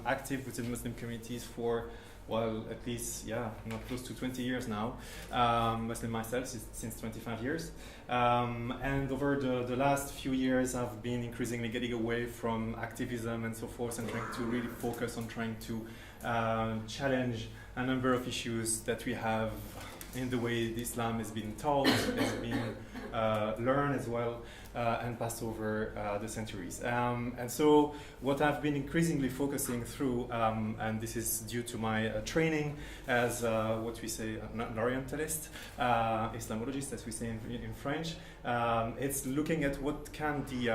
Active within Muslim communities for, well, at least, close to 20 years now. Muslim myself since 25 years. And over the last few years, I've been increasingly getting away from activism and so forth and trying to really focus on trying to challenge a number of issues that we have in the way Islam has been taught, has been learned as well, and passed over the centuries. And so what I've been increasingly focusing through, and this is due to my training as what we say an Orientalist, Islamologist, as we say in French, it's looking at what can the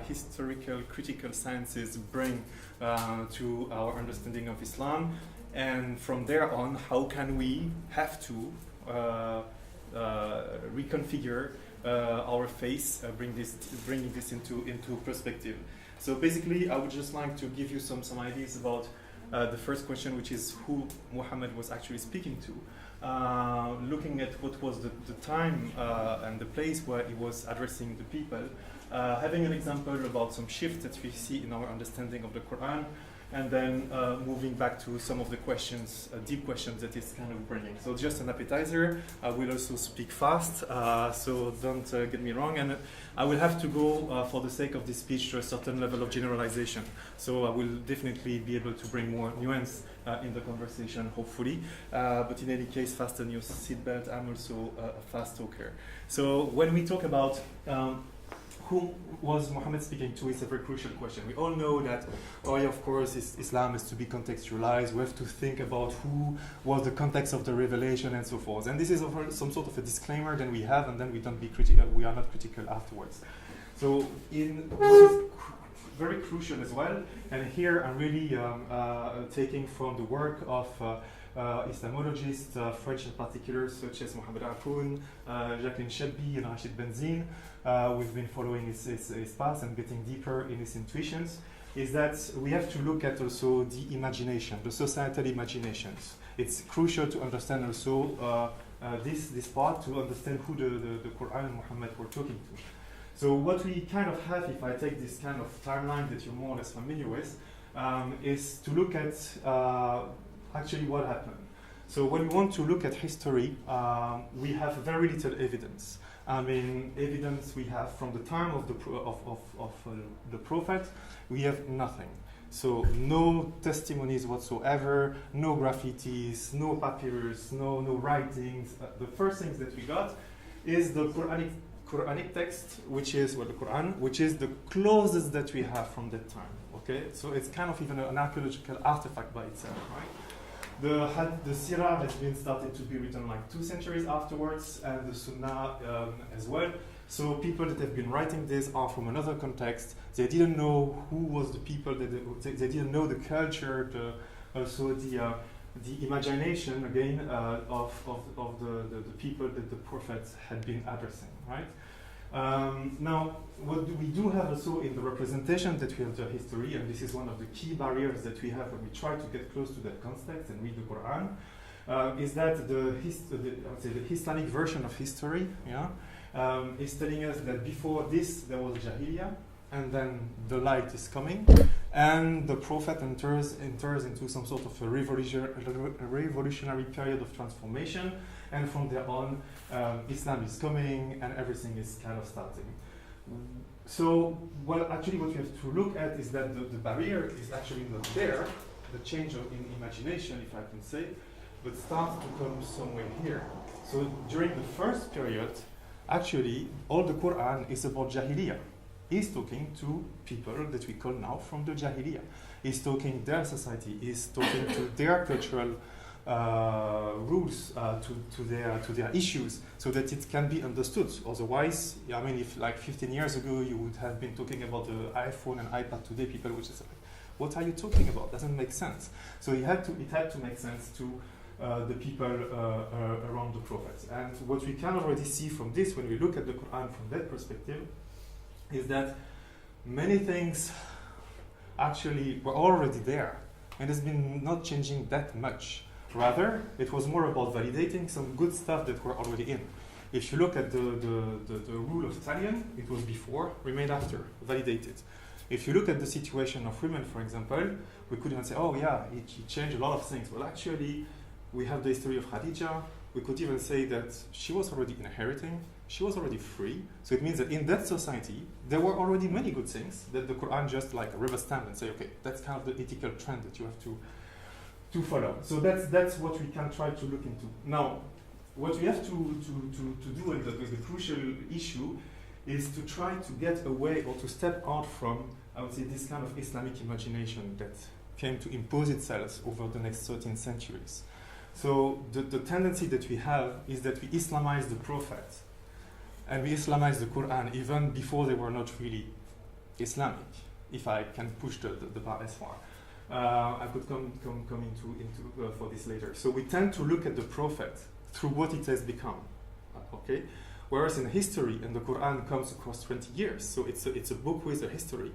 historical critical sciences bring to our understanding of Islam, and from there on, how can we have to reconfigure our faith, bringing this into perspective. So basically, I would just like to give you some ideas about the first question, which is who Muhammad was actually speaking to. Looking at what was the time and the place where he was addressing the people, having an example about some shift that we see in our understanding of the Quran, and then moving back to some of the questions, deep questions that it's kind of bringing. So just an appetizer. I will also speak fast, so don't get me wrong. And I will have to go, for the sake of this speech, to a certain level of generalization. So I will definitely be able to bring more nuance in the conversation, hopefully. But in any case, fasten your seatbelt. I'm also a fast talker. So when we talk about who was Muhammad speaking to, is a very crucial question. We all know that, of course, Islam is to be contextualized. We have to think about who was the context of the revelation and so forth. And this is some sort of a disclaimer that we have, and then we don't be critical. We are not critical afterwards. So, what is very crucial as well, and here I'm really taking from the work of Islamologists, French in particular, such as Mohamed Akoun, Jacqueline Shelby, and Rachid Benzine. We've been following his path and getting deeper in his intuitions, is that we have to look at also the imagination, the societal imaginations. It's crucial to understand also this part, to understand who the Quran and Muhammad were talking to. So what we kind of have, if I take this kind of timeline that you're more or less familiar with, is to look at actually what happened. So when we want to look at history, we have very little evidence. I mean, evidence we have from the time of the Prophet, we have nothing. So no testimonies whatsoever, no graffitis, no papyrus, no writings. The first things that we got is the Quranic text, which is the Quran, which is the closest that we have from that time. Okay, so it's kind of even an archaeological artifact by itself, right? The Sirah has been started to be written like 2 centuries afterwards, and the Sunnah as well. So people that have been writing this are from another context. They didn't know who was the people. They didn't know the culture, also the imagination again of the people that the Prophet had been addressing, right? Now, what we do have also in the representation that we have the history, and this is one of the key barriers that we have when we try to get close to that context and read the Quran, is that the Islamic version of history is telling us that before this there was Jahiliyyah, and then the light is coming, and the Prophet enters into some sort of a revolutionary period of transformation, and from there on, Islam is coming, and everything is kind of starting. So, actually what we have to look at is that the barrier is actually not there, the change in imagination, if I can say, but starts to come somewhere here. So during the first period, actually, all the Quran is about Jahiliyyah. He's talking to people that we call now from the Jahiliyyah. He's talking their society. He's talking to their cultural rules, to their issues, so that it can be understood. Otherwise, I mean, if like 15 years ago you would have been talking about the iPhone and iPad, today people would just say, "What are you talking about? Doesn't make sense." So it had to make sense to the people around the prophets. And what we can already see from this, when we look at the Quran from that perspective, is that many things actually were already there, and it's been not changing that much. Rather, it was more about validating some good stuff that were already in. If you look at the rule of Italian, it was before, remained after, validated. If you look at the situation of women, for example, we could even say, oh yeah, it changed a lot of things. Well, actually, we have the history of Khadija. We could even say that she was already inheriting, she was already free. So it means that in that society, there were already many good things that the Quran just like rubber stamp and say, okay, that's kind of the ethical trend that you have to follow. So that's what we can try to look into. Now, what we have to do, and the crucial issue, is to try to get away or to step out from, I would say, this kind of Islamic imagination that came to impose itself over the next 13 centuries. So the tendency that we have is that we Islamize the Prophet and we Islamize the Quran even before they were not really Islamic, if I can push the bar as far. I could come into for this later. So we tend to look at the Prophet through what it has become, okay? Whereas in history, and the Quran comes across 20 years, so it's a book with a history.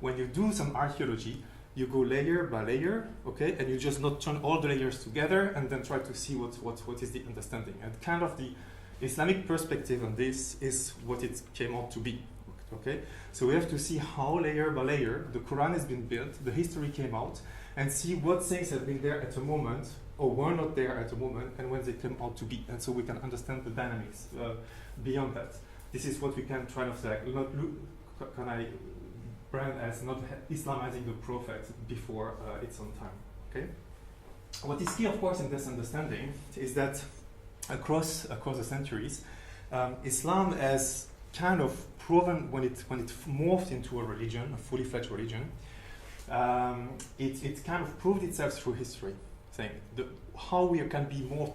When you do some archaeology, you go layer by layer, okay, and you just not turn all the layers together and then try to see what is the understanding. And kind of the Islamic perspective on this is what it came out to be, okay? So we have to see how layer by layer the Quran has been built, the history came out, and see what things have been there at a moment or were not there at a moment and when they came out to be. And so we can understand the dynamics beyond that. This is what we can try to say, can I brand as not Islamizing the Prophet before its own time, okay? What is key, of course, in this understanding is that across the centuries, Islam has kind of proven when it morphed into a religion, a fully fledged religion, it kind of proved itself through history, saying how we can be more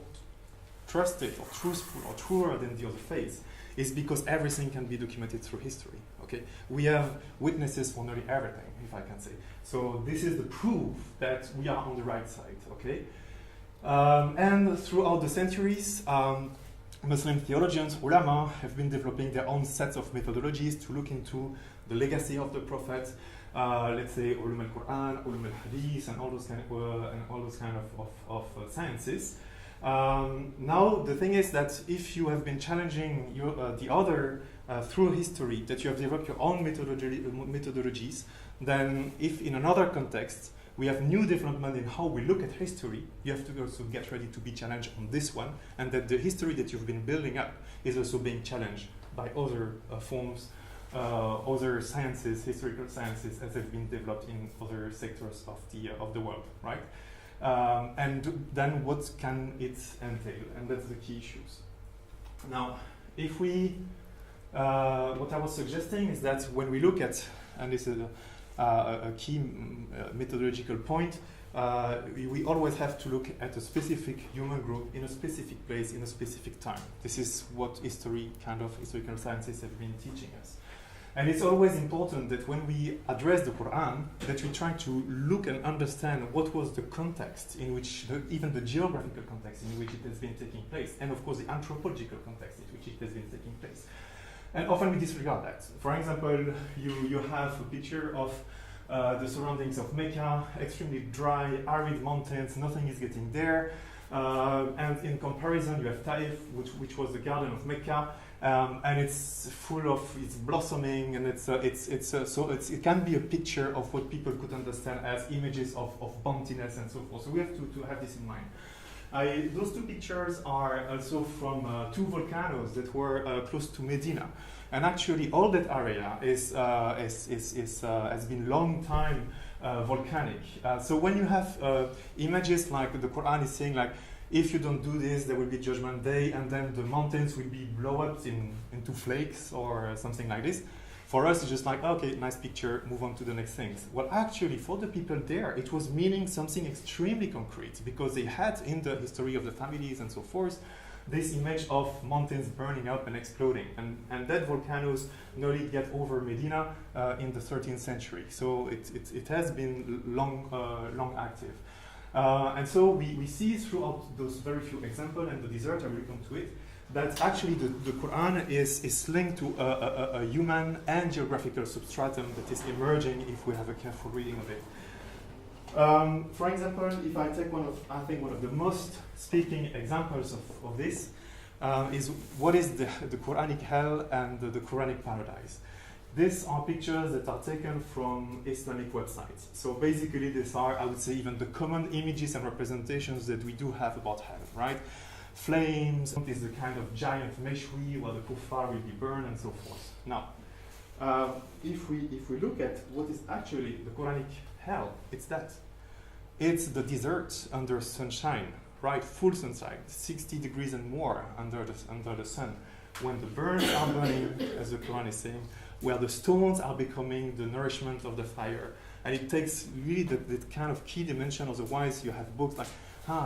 trusted or truthful or truer than the other faiths is because everything can be documented through history. Okay, we have witnesses for nearly everything, if I can say. So this is the proof that we are on the right side. Okay, and throughout the centuries, Muslim theologians, ulama, have been developing their own sets of methodologies to look into the legacy of the Prophet. Let's say ulum al-Quran, ulum al-Hadith, and all those kind of sciences. Now the thing is that if you have been challenging the other through history, that you have developed your own methodologies, then if in another context we have new development in how we look at history, you have to also get ready to be challenged on this one, and that the history that you've been building up is also being challenged by other forms, other sciences, historical sciences, as have been developed in other sectors of the world, right? And then what can it entail? And that's the key issues. Now, if we, what I was suggesting is that when we look at, and this is a key methodological point, we always have to look at a specific human group in a specific place in a specific time. This is what historical sciences have been teaching us. And it's always important that when we address the Quran, that we try to look and understand what was the context in which, even the geographical context in which it has been taking place, and of course the anthropological context in which it has been taking place. And often we disregard that. For example, you have a picture of the surroundings of Mecca, extremely dry, arid mountains, nothing is getting there. And in comparison, you have Taif, which was the garden of Mecca, and it's full of, it's blossoming, and so it can be a picture of what people could understand as images of bountiness and so forth. So we have to have this in mind. Those two pictures are also from two volcanoes that were close to Medina, and actually all that area has been long time volcanic. So when you have images like the Quran is saying, like, if you don't do this, there will be judgment day, and then the mountains will be blow up into flakes or something like this. For us, it's just like, okay, nice picture, move on to the next things. Well, actually, for the people there, it was meaning something extremely concrete, because they had in the history of the families and so forth, this image of mountains burning up and exploding. And that volcanoes nearly get over Medina in the 13th century. So it has been long active. And so we see throughout those very few examples, and the desert, I will come to it, that actually the Quran is linked to a human and geographical substratum that is emerging if we have a careful reading of it. For example, if I take one of the most speaking examples of this, is what is the Quranic hell and the Quranic paradise. These are pictures that are taken from Islamic websites. So basically these are, I would say, even the common images and representations that we do have about hell, right? Flames is the kind of giant meshwi where the kuffar will be burned and so forth. Now, if we look at what is actually the Quranic hell, it's that. It's the desert under sunshine, right? Full sunshine, 60 degrees and more under the sun. When the birds are burning, as the Quran is saying, where the stones are becoming the nourishment of the fire. And it takes really that kind of key dimension, otherwise you have books like,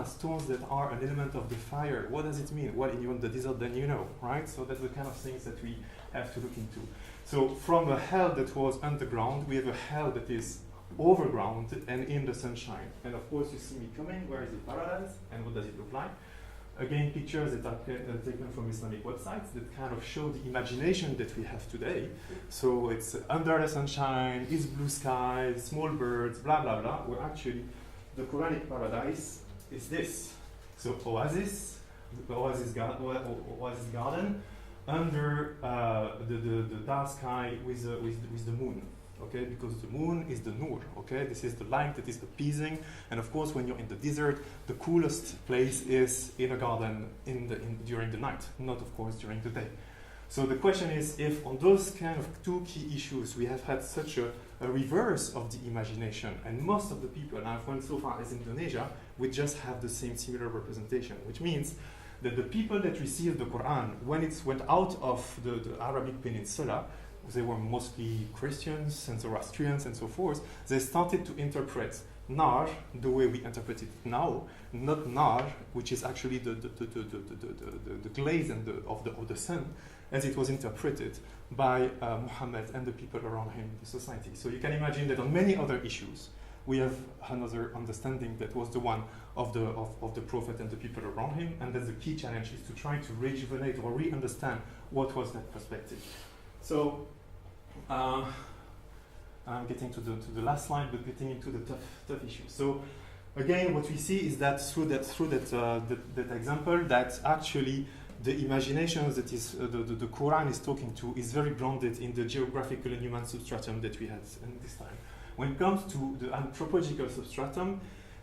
stones that are an element of the fire. What does it mean? Well, in the desert, then you know, right? So that's the kind of things that we have to look into. So from a hell that was underground, we have a hell that is overground and in the sunshine. And of course, you see me coming. Where is the paradise? And what does it look like? Again, pictures that are taken from Islamic websites that kind of show the imagination that we have today. So it's under the sunshine, it's blue skies, small birds, blah, blah, blah. Where actually the Quranic paradise is this. So oasis, the oasis garden, under the dark sky with the moon. Okay, because the moon is the nur, okay? This is the light that is appeasing. And of course, when you're in the desert, the coolest place is in a garden during the night, not of course during the day. So the question is, if on those kind of two key issues, we have had such a reverse of the imagination, and most of the people, and I've went so far as Indonesia, we just have the same similar representation, which means that the people that received the Quran, when it went out of the Arabic Peninsula, they were mostly Christians and Zoroastrians and so forth. They started to interpret nar the way we interpret it now, not nar, which is actually the glaze of the sun, as it was interpreted by Muhammad and the people around him, the society. So you can imagine that on many other issues, we have another understanding that was the one of the Prophet and the people around him, and that's the key challenge, is to try to rejuvenate or re-understand what was that perspective. So, I'm getting to the last slide, but getting into the tough issues. So, again, what we see is that through that example, that actually the imagination that is the Quran is talking to is very grounded in the geographical and human substratum that we had in this time. When it comes to the anthropological substratum,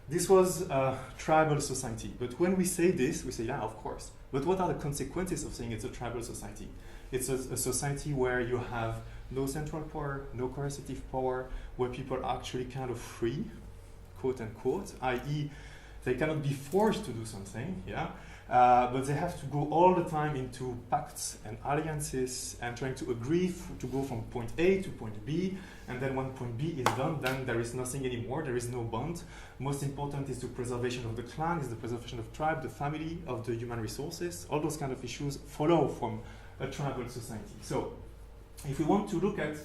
this was a tribal society. But when we say this, we say, yeah, of course. But what are the consequences of saying it's a tribal society? It's a society where you have no central power, no coercive power, where people are actually kind of free, quote unquote, i.e. they cannot be forced to do something, yeah, but they have to go all the time into pacts and alliances and trying to agree to go from point A to point B, and then when point B is done, then there is nothing anymore, there is no bond. Most important is the preservation of the clan, is the preservation of tribe, the family, of the human resources. All those kind of issues follow from a tribal society. So, if we want to look at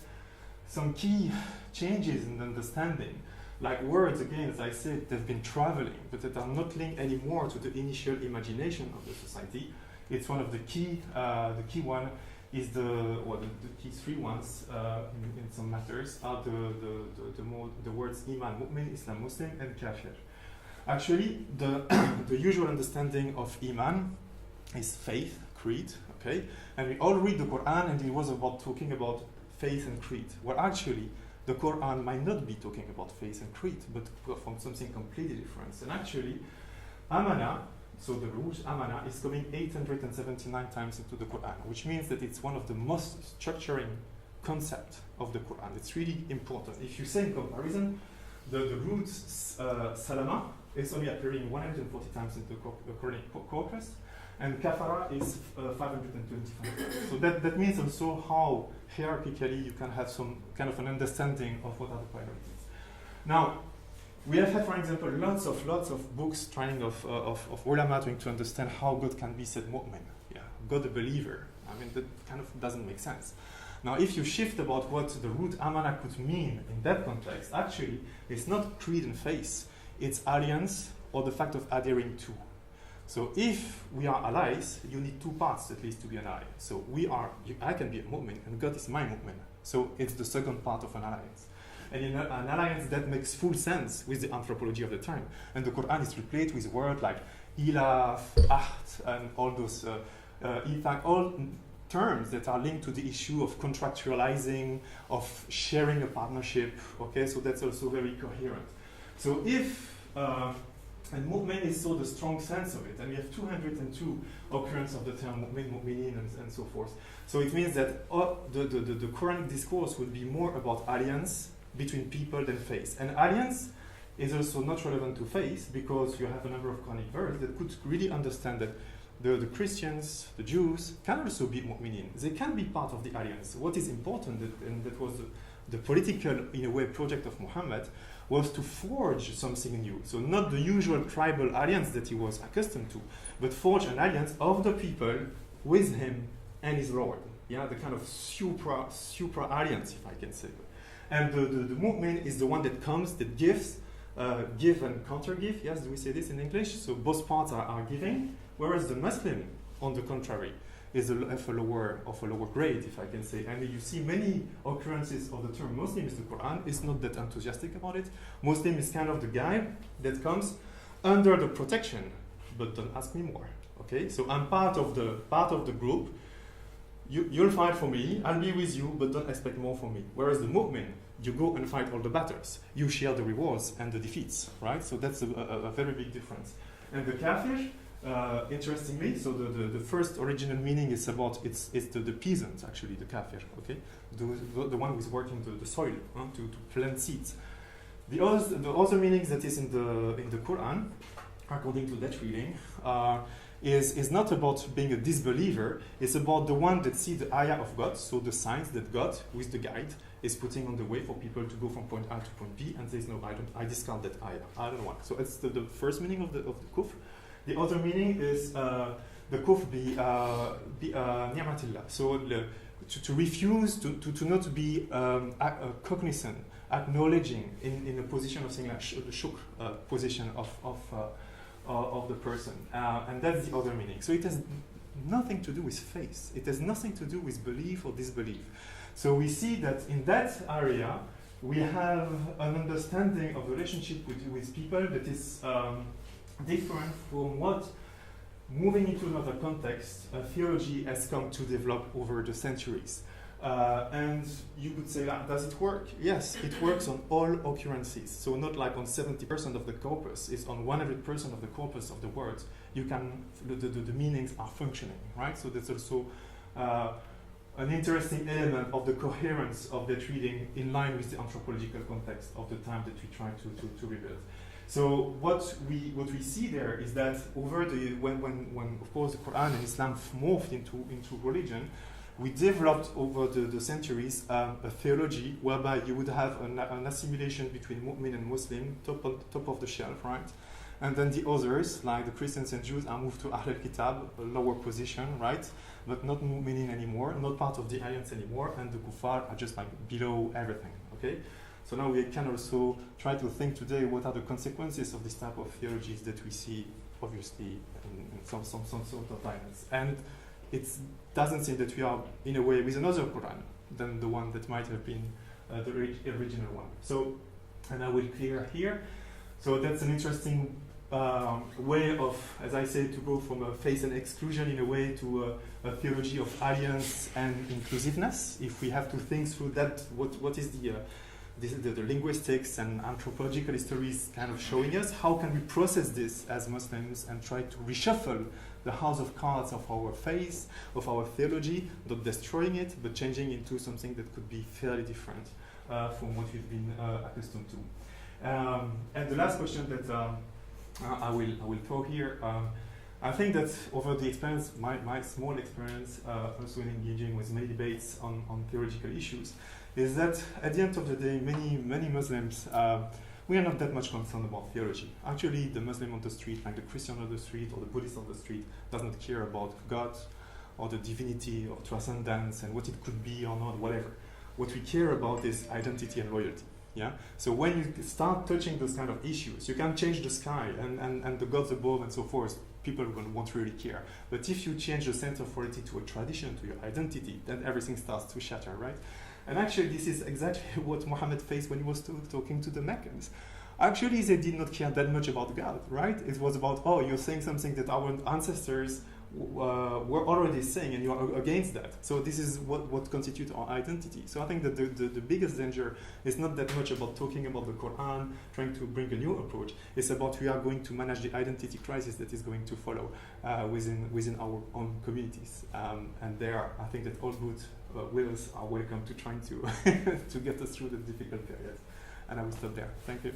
some key changes in understanding, like words, again, as I said, they've been traveling, but that are not linked anymore to the initial imagination of the society. It's one of the key one is the key three ones in some matters are the words iman, mu'min, Islam, Muslim, and kafir. Actually, the usual understanding of iman is faith, creed, okay? And we all read the Quran, and it was talking about faith and creed. Well, actually, the Quran might not be talking about faith and creed, but from something completely different. And actually, amana, so the root amana, is coming 879 times into the Quran, which means that it's one of the most structuring concepts of the Quran. It's really important. If you say in comparison, the root salama is only appearing 140 times in the Quranic corpus, and kafara is 525 times. So that means also how hierarchically you can have some kind of an understanding of what are the priorities. Now, we have had, for example, lots of books trying of ulama trying to understand how God can be said mu'min. Yeah, God a believer. I mean, that kind of doesn't make sense. Now, if you shift about what the root amana could mean in that context, actually, it's not creed and faith. It's alliance or the fact of adhering to. So if we are allies, you need two parts at least to be an ally. So I can be a mu'min, and God is my mu'min. So it's the second part of an alliance. And in an alliance that makes full sense with the anthropology of the time. And the Quran is replete with words like ilaf, ahd, and all those in fact, all terms that are linked to the issue of contractualizing, of sharing a partnership. Okay, so that's also very coherent. So if and mu'min is so the strong sense of it, and we have 202 occurrence of the term mu'min, mu'minin, and so forth. So it means that the Quranic discourse would be more about alliance between people than faith. And alliance is also not relevant to faith because you have a number of Quranic verses that could really understand that the Christians, the Jews, can also be mu'minin. They can be part of the alliance. What is important, and that was the political, in a way, project of Muhammad, was to forge something new. So not the usual tribal alliance that he was accustomed to, but forge an alliance of the people with him and his Lord. Yeah, the kind of supra alliance, if I can say. And the mu'min is the one that comes, that gives, give and counter-give. Yes, do we say this in English? So both parts are giving, whereas the Muslim, on the contrary, is of a lower grade, if I can say. And you see many occurrences of the term Muslim in the Quran is not that enthusiastic about it. Muslim is kind of the guy that comes under the protection, but don't ask me more. Okay, so I'm part of the group. You'll fight for me, I'll be with you, but don't expect more from me. Whereas the mu'min, you go and fight all the battles. You share the rewards and the defeats, right? So that's a very big difference. And the kafir, interestingly, so the first original meaning is about it's the peasant, actually, the kafir, okay? The one who is working the soil to plant seeds. The other meanings that is in the Quran, according to that reading, is not about being a disbeliever. It's about the one that sees the ayah of God, so the signs that God, who is the guide, is putting on the way for people to go from point A to point B, and says, no, I discount that ayah. I don't want. So it's the first meaning of the kufr. The other meaning is the kufr bi ni'matillah. So to refuse, to not be cognizant, acknowledging in a position of saying like the shukr position of the person. And that's the other meaning. So it has nothing to do with faith. It has nothing to do with belief or disbelief. So we see that in that area, we have an understanding of the relationship with people that is different from what, moving into another context, theology has come to develop over the centuries. And you could say, does it work? Yes, it works on all occurrences. So not like on 70% of the corpus, it's on 100% of the corpus of the words. You can, the meanings are functioning, right? So that's also an interesting element of the coherence of that reading in line with the anthropological context of the time that we try to rebuild. So what we see there is that over when of course the Quran and Islam morphed into religion, we developed over the centuries a theology whereby you would have an assimilation between mu'min and Muslim, top of the shelf, right? And then the others, like the Christians and Jews, are moved to Ahl al-Kitab, a lower position, right? But not mu'minin anymore, not part of the alliance anymore, and the kuffar are just like below everything, okay? So now we can also try to think today what are the consequences of this type of theologies that we see, obviously, in some sort of violence. And it doesn't seem that we are, in a way, with another Quran than the one that might have been the original one. So, and I will clear here. So that's an interesting way of, as I say, to go from a faith and exclusion in a way to a theology of alliance and inclusiveness. If we have to think through that, what is the linguistics and anthropological histories kind of showing us? How can we process this as Muslims and try to reshuffle the house of cards of our faith, of our theology, not destroying it, but changing into something that could be fairly different from what we've been accustomed to. And the last question that I will throw here, I think that over the experience, my small experience, also in engaging with many debates on theological issues, is that at the end of the day, many Muslims, we are not that much concerned about theology. Actually, the Muslim on the street, like the Christian on the street or the Buddhist on the street, doesn't care about God or the divinity or transcendence and what it could be or not, whatever. What we care about is identity and loyalty. Yeah. So when you start touching those kind of issues, you can change the sky and the gods above and so forth. People won't really care. But if you change the sense of authority to a tradition, to your identity, then everything starts to shatter, right? And actually, this is exactly what Muhammad faced when he was talking to the Meccans. Actually, they did not care that much about God, right? It was about, oh, you're saying something that our ancestors were already saying, and you are against that. So this is what constitutes our identity. So I think that the biggest danger is not that much about talking about the Quran, trying to bring a new approach. It's about we are going to manage the identity crisis that is going to follow within our own communities. And there, I think that all good wills are welcome to trying to to get us through the difficult periods. And I will stop there. Thank you.